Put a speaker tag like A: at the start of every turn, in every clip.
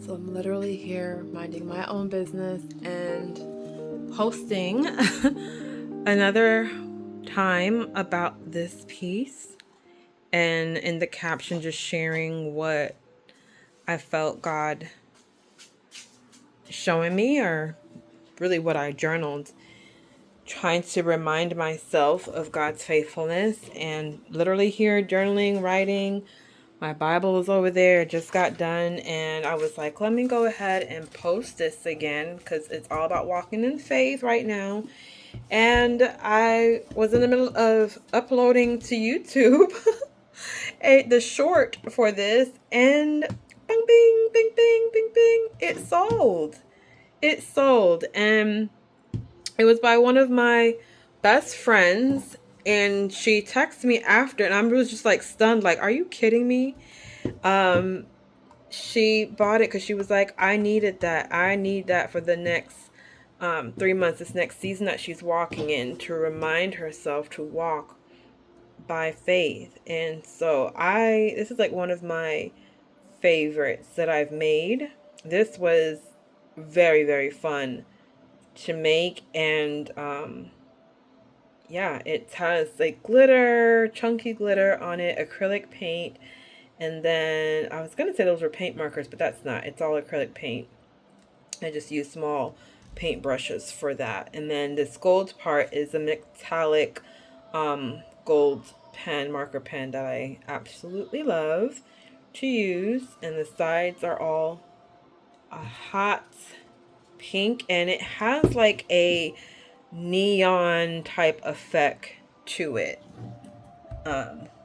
A: So I'm literally here minding my own business and posting another time about this piece, and in the caption just sharing what I felt God showing me, or really what I journaled, trying to remind myself of God's faithfulness. And literally here journaling, writing. My Bible was over there. It just got done, and I was like, let me go ahead and post this again because it's all about walking in faith right now. And I was in the middle of uploading to YouTube the short for this, and bing, bing, bing, bing, bing, bing, it sold. It sold, and it was by one of my best friends, and she texted me after, and I was just like stunned, like, are you kidding me? Um, she bought it because she was like, I needed that. I need that for the next 3 months, this next season that she's walking in, to remind herself to walk by faith. And so this is like one of my favorites that I've made. This was very, very fun to make. And yeah, it has like glitter, chunky glitter on it, acrylic paint. And then I was going to say those were paint markers, but that's not. It's all acrylic paint. I just use small paint brushes for that. And then this gold part is a metallic gold marker pen that I absolutely love to use. And the sides are all a hot pink, and it has like a neon type effect to it.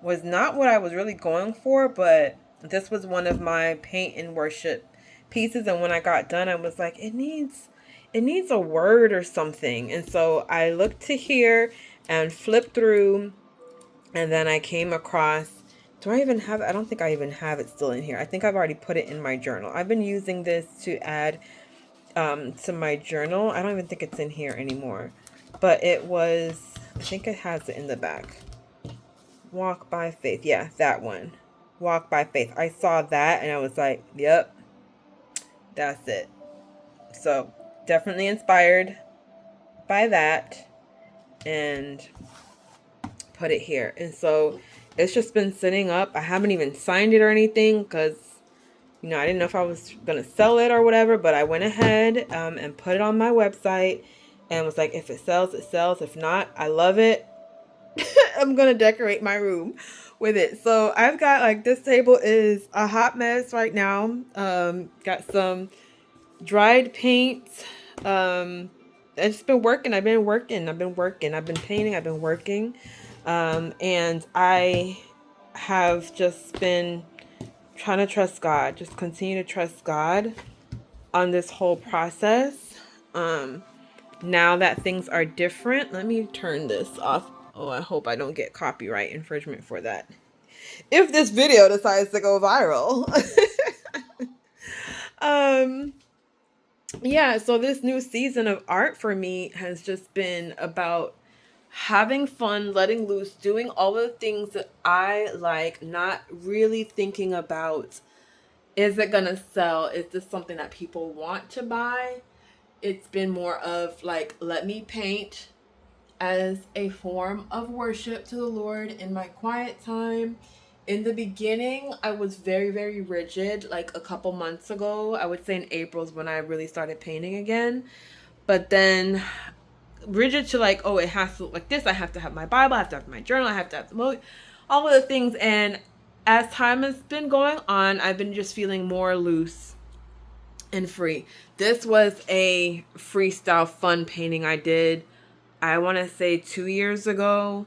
A: Was not what I was really going for, but this was one of my paint and worship pieces, and when I got done I was like, it needs a word or something. And so I looked to here and flipped through, and then I came across, do I even have it? I don't think I even have it still in here. I think I've already put it in my journal. I've been using this to add to my journal. I don't even think it's in here anymore, but it was, I think it has it in the back. Walk by faith. Yeah, that one. Walk by faith. I saw that and I was like, yep, that's it. So definitely inspired by that and put it here. And so it's just been sitting up. I haven't even signed it or anything because, you know, I didn't know if I was going to sell it or whatever, but I went ahead and put it on my website and was like, if it sells, it sells. If not, I love it. I'm going to decorate my room with it. So I've got, like, this table is a hot mess right now. Got some dried paint. I've just been working. I've been painting. I've been working. And I have just been trying to trust God, just continue to trust God on this whole process. Now that things are different, let me turn this off. Oh, I hope I don't get copyright infringement for that, if this video decides to go viral. Yeah, so this new season of art for me has just been about having fun, letting loose, doing all the things that I like, not really thinking about, is it gonna sell? Is this something that people want to buy? It's been more of like, let me paint as a form of worship to the Lord in my quiet time. In the beginning, I was very, very rigid. Like a couple months ago, I would say in April is when I really started painting again. But then rigid to like, oh, it has to look like this. I have to have my Bible. I have to have my journal. I have to have all of the things. And as time has been going on, I've been just feeling more loose and free. This was a freestyle fun painting I did, I want to say 2 years ago.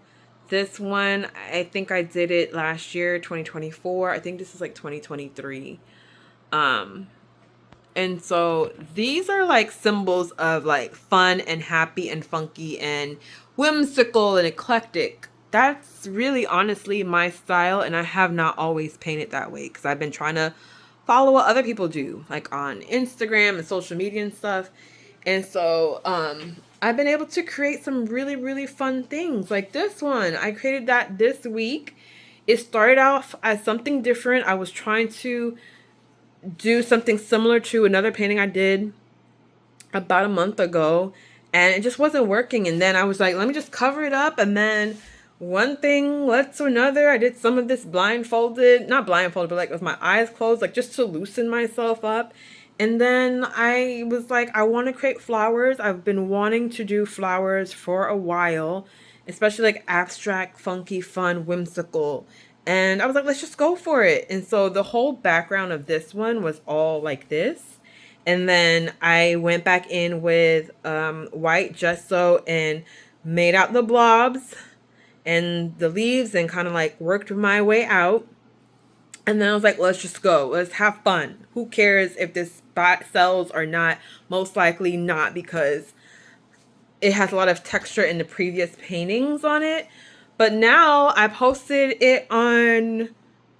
A: This one, I think I did it last year, 2024. I think this is like 2023. And so these are like symbols of like fun and happy and funky and whimsical and eclectic. That's really honestly my style, and I have not always painted that way because I've been trying to follow what other people do, like on Instagram and social media and stuff. And so I've been able to create some really, really fun things. Like this one, I created that this week. It started off as something different. I was trying to do something similar to another painting I did about a month ago, and it just wasn't working. And then I was like, let me just cover it up. And then one thing led to another. I did some of this blindfolded, not blindfolded, but like with my eyes closed, like just to loosen myself up. And then I was like, I want to create flowers. I've been wanting to do flowers for a while, especially like abstract, funky, fun, whimsical. And I was like, let's just go for it. And so the whole background of this one was all like this. And then I went back in with white gesso and made out the blobs and the leaves and kind of like worked my way out. And then I was like, let's just go. Let's have fun. Who cares if this spot sells or not? Most likely not, because it has a lot of texture in the previous paintings on it. But now I posted it on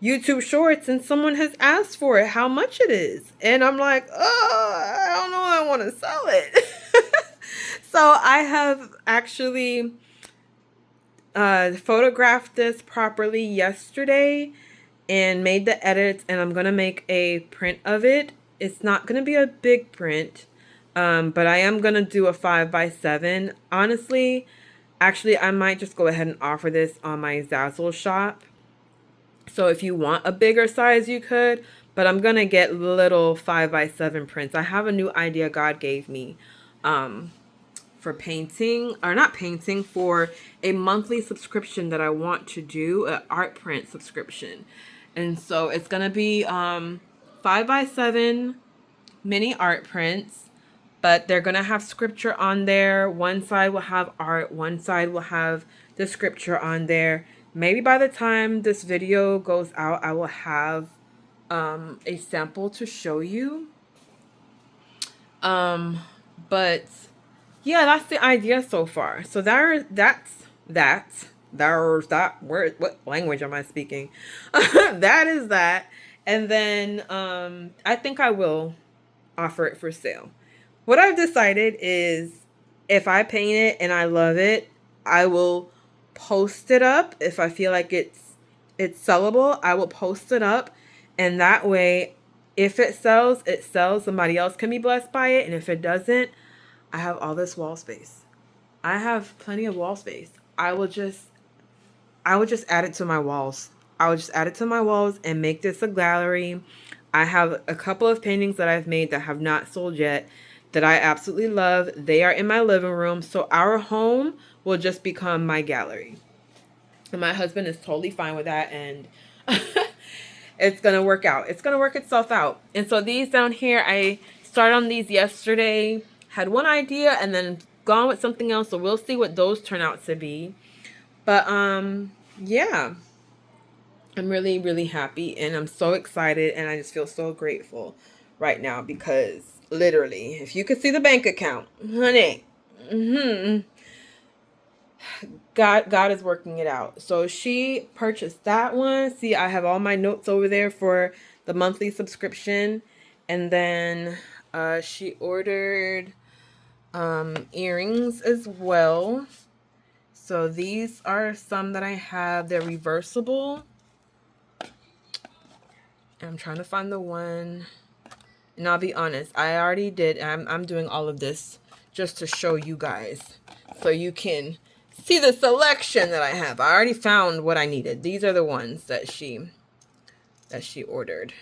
A: YouTube Shorts and someone has asked for it, how much it is. And I'm like, oh, I don't know if I want to sell it. So I have actually photographed this properly yesterday and made the edits, and I'm going to make a print of it. It's not going to be a big print, but I am going to do a 5x7. Honestly, actually, I might just go ahead and offer this on my Zazzle shop. So if you want a bigger size, you could, but I'm going to get little 5x7 prints. I have a new idea God gave me for painting, or not painting, for a monthly subscription that I want to do, an art print subscription. And so it's going to be 5x7 mini art prints, but they're going to have scripture on there. One side will have art, one side will have the scripture on there. Maybe by the time this video goes out, I will have a sample to show you. But yeah, that's the idea so far. So there's that word. What language am I speaking? That is that. And then I think I will offer it for sale. What I've decided is, if I paint it and I love it, I will post it up. If I feel like it's sellable, I will post it up, and that way, if it sells, it sells. Somebody else can be blessed by it, and if it doesn't, I have all this wall space. I have plenty of wall space. I would just add it to my walls. I would just add it to my walls and make this a gallery. I have a couple of paintings that I've made that have not sold yet that I absolutely love. They are in my living room. So our home will just become my gallery. And my husband is totally fine with that. And it's going to work out. It's going to work itself out. And so these down here, I started on these yesterday. Had one idea and then gone with something else. So we'll see what those turn out to be. But yeah. I'm really, really happy, and I'm so excited, and I just feel so grateful right now, because literally, if you could see the bank account, honey, God is working it out. So she purchased that one. See, I have all my notes over there for the monthly subscription. And then she ordered earrings as well. So these are some that I have. They're reversible. I'm trying to find the one. And I'll be honest, I already did. I'm doing all of this just to show you guys, so you can see the selection that I have. I already found what I needed. These are the ones that she ordered.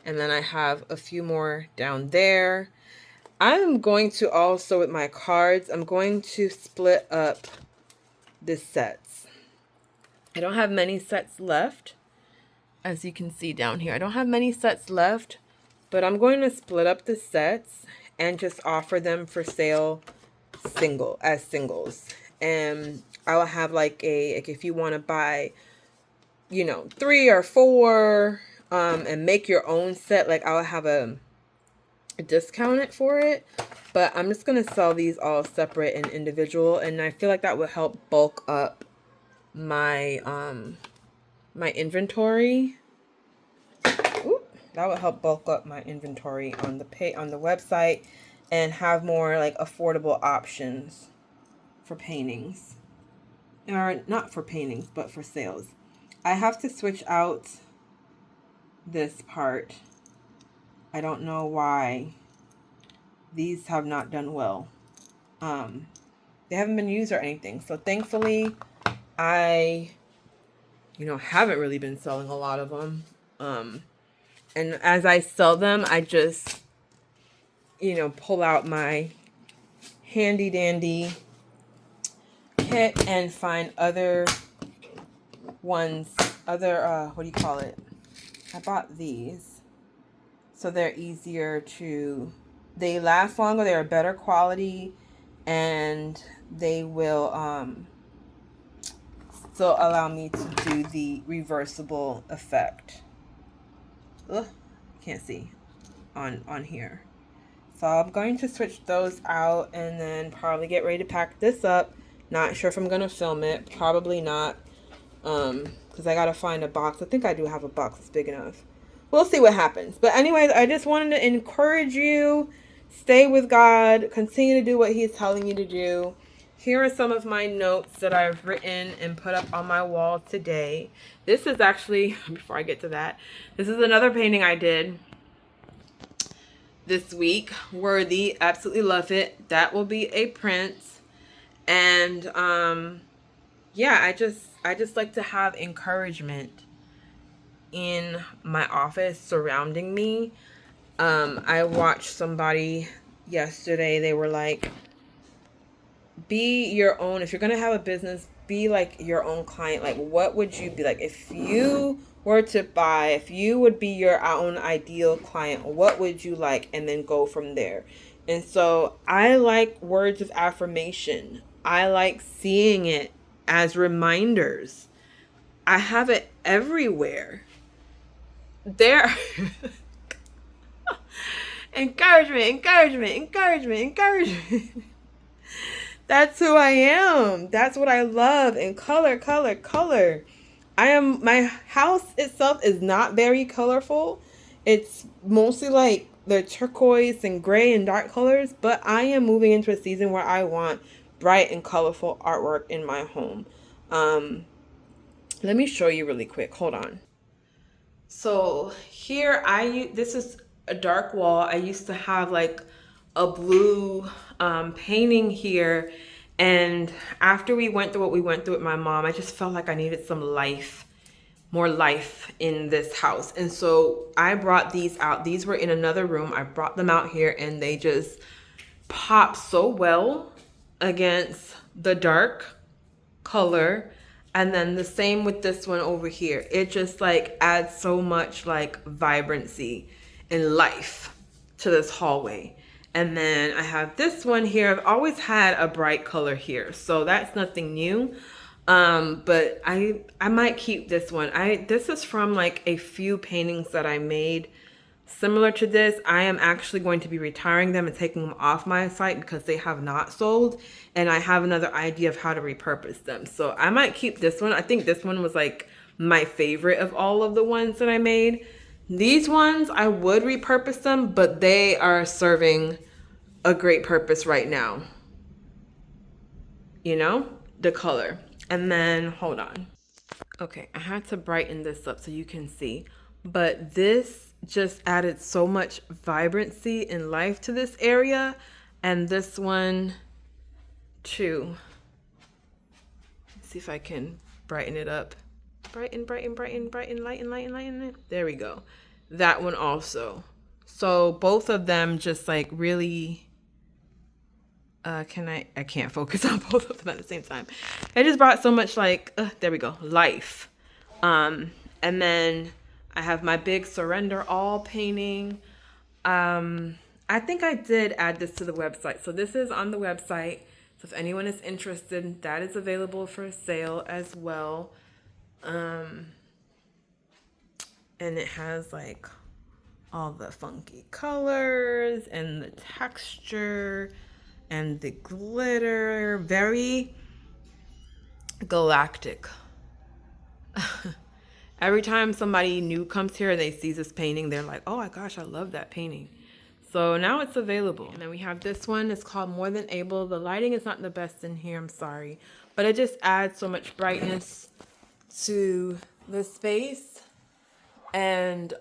A: And then I have a few more down there. I'm going to also, with my cards, I'm going to split up the sets. I don't have many sets left. As you can see down here, I don't have many sets left, but I'm going to split up the sets and just offer them for sale as singles. And I will have like if you want to buy, 3 or 4, and make your own set, like I'll have a discount for it. But I'm just going to sell these all separate and individual, and I feel like that would help bulk up my my inventory. That would help bulk up my inventory on the website, and have more like affordable options for paintings. Or not for paintings, but for sales. I have to switch out this part I don't know why these have not done well. They haven't been used or anything. So thankfully, I, haven't really been selling a lot of them. And as I sell them, I just, pull out my handy dandy kit and find other ones, what do you call it? I bought these. So they're easier to, they last longer, they're better quality, and they will still allow me to do the reversible effect. Ugh, can't see on here. So I'm going to switch those out and then probably get ready to pack this up. Not sure if I'm going to film it. Probably not. Because I got to find a box. I think I do have a box that's big enough. We'll see what happens. But anyways, I just wanted to encourage you. Stay with God. Continue to do what He's telling you to do. Here are some of my notes that I've written and put up on my wall today. This is actually, before I get to that, this is another painting I did this week. Worthy, absolutely love it. That will be a print. And yeah, I just like to have encouragement in my office surrounding me. I watched somebody yesterday. They were like, be your own, if you're going to have a business, be like your own client. Like, what would you be like if you were to buy, if you would be your own ideal client, what would you like? And then go from there. And so I like words of affirmation. I like seeing it as reminders. I have it everywhere. There. Encouragement. That's who I am. That's what I love. And color. My house itself is not very colorful. It's mostly like the turquoise and gray and dark colors, but I am moving into a season where I want bright and colorful artwork in my home. Let me show you really quick. Hold on. So here this is a dark wall. I used to have like a blue painting here, and after we went through what we went through with my mom, I just felt like I needed some life, more life in this house. And so I brought these out. These were in another room. I brought them out here, and they just pop so well against the dark color. And then the same with this one over here. It just like adds so much like vibrancy and life to this hallway. And then I have this one here. I've always had a bright color here, so that's nothing new. But I might keep this one. This is from like a few paintings that I made similar to this. I am actually going to be retiring them and taking them off my site because they have not sold, and I have another idea of how to repurpose them. So I might keep this one. I think this one was like my favorite of all of the ones that I made. These ones, I would repurpose them, but they are serving a great purpose right now. The color. And then, hold on. Okay, I had to brighten this up so you can see. But this just added so much vibrancy and life to this area. And this one, too. Let's see if I can brighten it up. Brighten, lighten it. There we go. That one also. So both of them just like really... I can't focus on both of them at the same time. I just brought so much like, there we go, life. And then I have my big Surrender All painting. I think I did add this to the website. So this is on the website. So if anyone is interested, that is available for sale as well. And it has like all the funky colors and the texture and the glitter, very galactic. Every time somebody new comes here and they see this painting, they're like, oh my gosh, I love that painting. So now it's available. And then we have this one. It's called More Than Able. The lighting is not the best in here, I'm sorry. But it just adds so much brightness to the space. And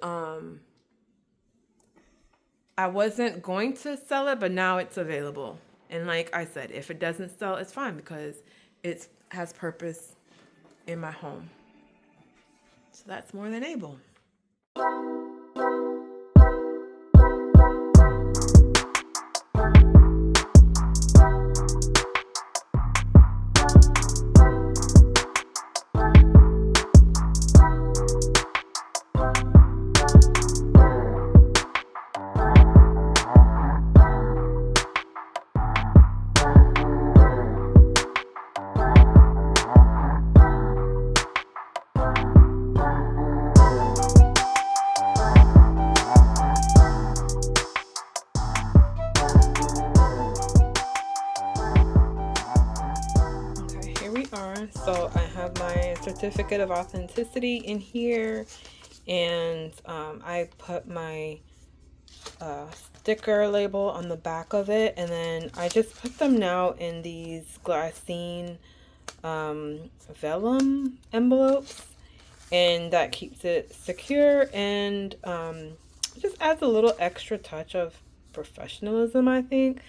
A: I wasn't going to sell it, but now it's available. And like I said, if it doesn't sell, it's fine because it has purpose in my home. So that's more than able. So I have my certificate of authenticity in here, and I put my sticker label on the back of it, and then I just put them now in these glassine vellum envelopes, and that keeps it secure and just adds a little extra touch of professionalism, I think.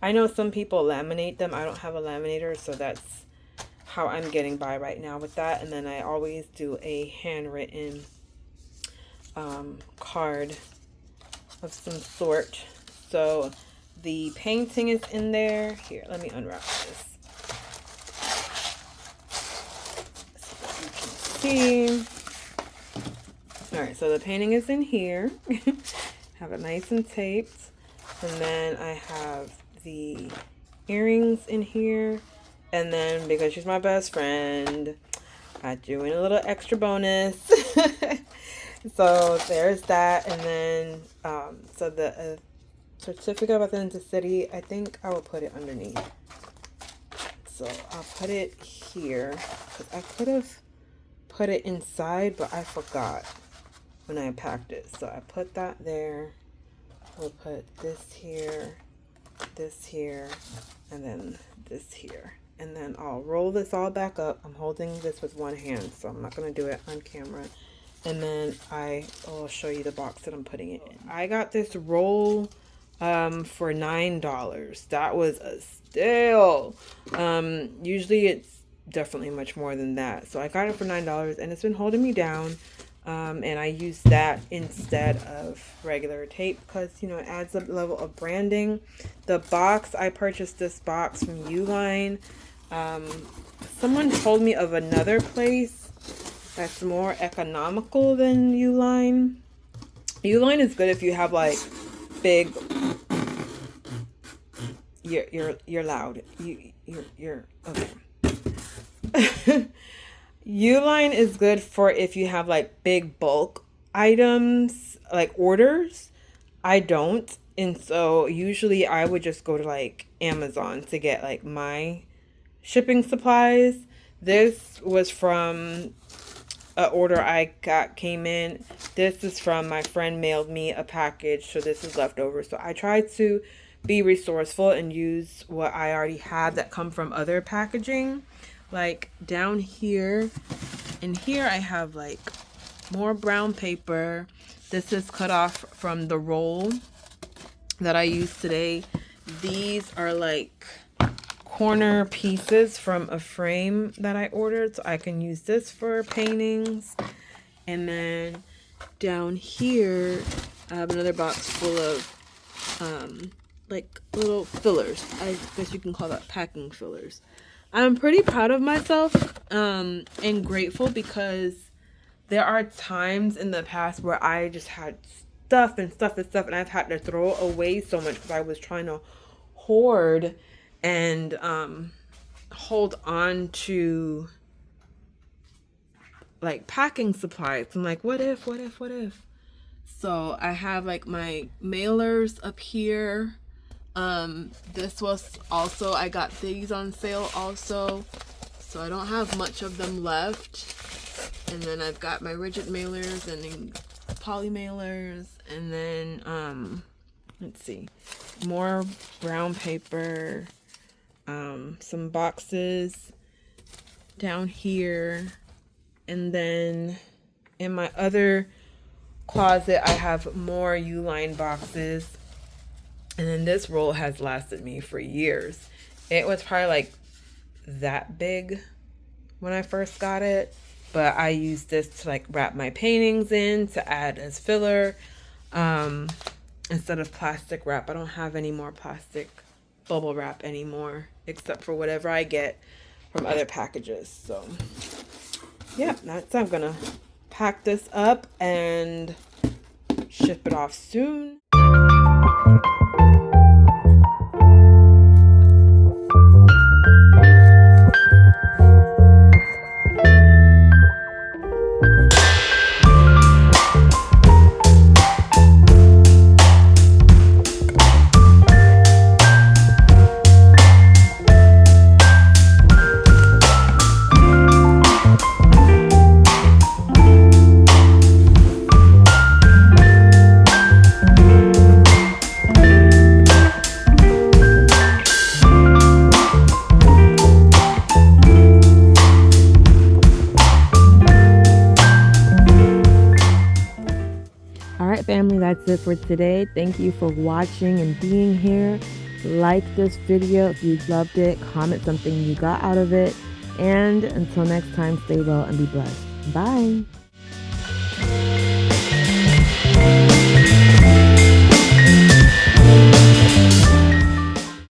A: I know some people laminate them. I don't have a laminator, so that's how I'm getting by right now with that. And then I always do a handwritten card of some sort. So the painting is in there. Here, let me unwrap this so that you can see. All right, so the painting is in here. Have it nice and taped. And then I have the earrings in here. And then because she's my best friend, I threw in a little extra bonus. So there's that. And then, so the certificate of authenticity, I think I will put it underneath. So I'll put it here because I could have put it inside, but I forgot when I packed it. So I put that there. We'll put this here, and then this here. And then I'll roll this all back up. I'm holding this with one hand, so I'm not going to do it on camera. And then I'll show you the box that I'm putting it in. I got this roll for $9. That was a steal. Usually it's definitely much more than that. So I got it for $9, and it's been holding me down. And I use that instead of regular tape because, you know, it adds a level of branding. The box, I purchased this box from Uline. Someone told me of another place that's more economical than Uline. Uline is good if you have like big. You're loud. You're okay. Uline is good for if you have like big bulk items, like orders. I don't. And so usually I would just go to like Amazon to get like my shipping supplies. This was from an order I came in. This is from my friend mailed me a package. So this is leftover. So I try to be resourceful and use what I already have that come from other packaging. Like down here, in here I have like more brown paper. This is cut off from the roll that I used today. These are like corner pieces from a frame that I ordered, so I can use this for paintings. And then down here I have another box full of like little fillers. I guess you can call that packing fillers. I'm pretty proud of myself and grateful because there are times in the past where I just had stuff and I've had to throw away so much because I was trying to hoard and hold on to like packing supplies. I'm like, what if? So I have like my mailers up here. This was also, I got these on sale also, so I don't have much of them left. And then I've got my rigid mailers and then poly mailers, and then let's see, more brown paper, some boxes down here, and then in my other closet I have more Uline boxes. And then this roll has lasted me for years. It was probably like that big when I first got it, but I use this to like wrap my paintings in to add as filler instead of plastic wrap. I don't have any more plastic bubble wrap anymore, except for whatever I get from other packages. So yeah, I'm gonna pack this up and ship it off soon. Alright family, that's it for today. Thank you for watching and being here. Like this video if you loved it. Comment something you got out of it. And until next time, stay well and be blessed. Bye.